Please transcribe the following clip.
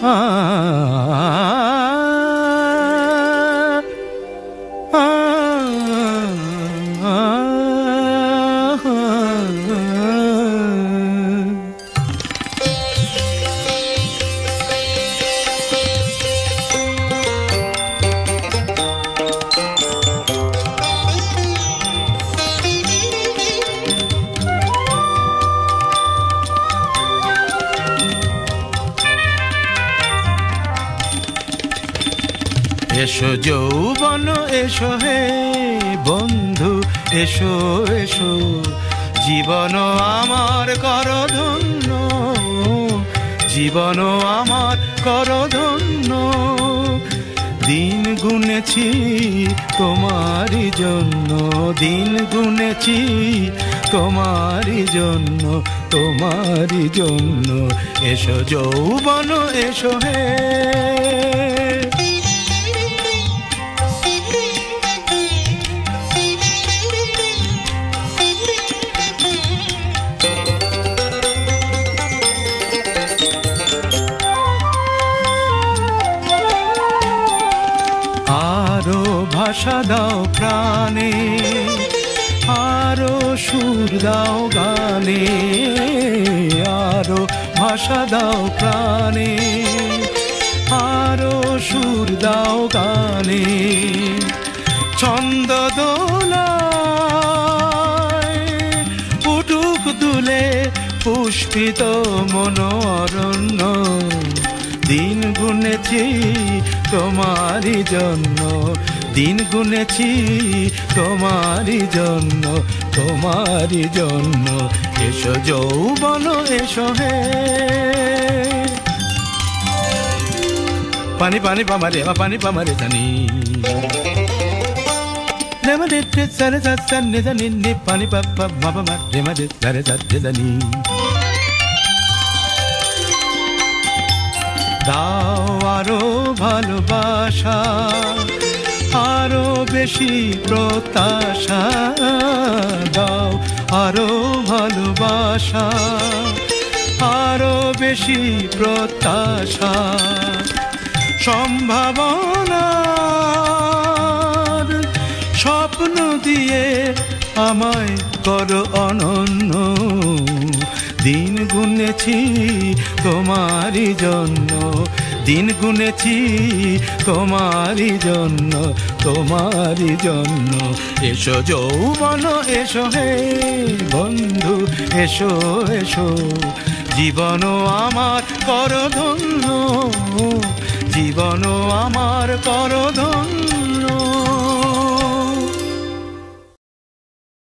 আ আ এসো যৌবন এসো হে বন্ধু এসো এসো জীবন আমার কর ধন্য জীবন আমার কর ধন্য দিন গুনেছি তোমারই জন্য দিন গুনেছি তোমারই জন্য এসো যৌবন এসো হে আরো ভাষা দাও প্রাণে আরো সুর দাও গানে আরো ভাষা দাও প্রাণে আরো সুর দাও গানে ছন্দ দোলায় উঠুক দুলে পুষ্পিত মনোরণ্য দিন গুনেছি তোমারই জন্য দিন গুনেছি তোমারই জন্য এসো যৌবন এসো হে পানি পানি পামারে পানি পামারে জানি রেমারে সারে সারে জানি নে পানি পাপা বাবা মা রেমারে সারে সারে জানি দাও আরো ভালোবাসা আরো বেশি প্রত্যাশা দাও আরো ভালোবাসা আরো বেশি প্রত্যাশা সম্ভাবনার স্বপ্ন দিয়ে আমায় করো অনন্য দিন গুনেছি তোমারই জন্য দিন গুনেছি তোমারই জন্য এসো যৌবন এসো হে বন্ধু এসো এসো জীবন আমার কর ধন্য জীবন আমার কর ধন্য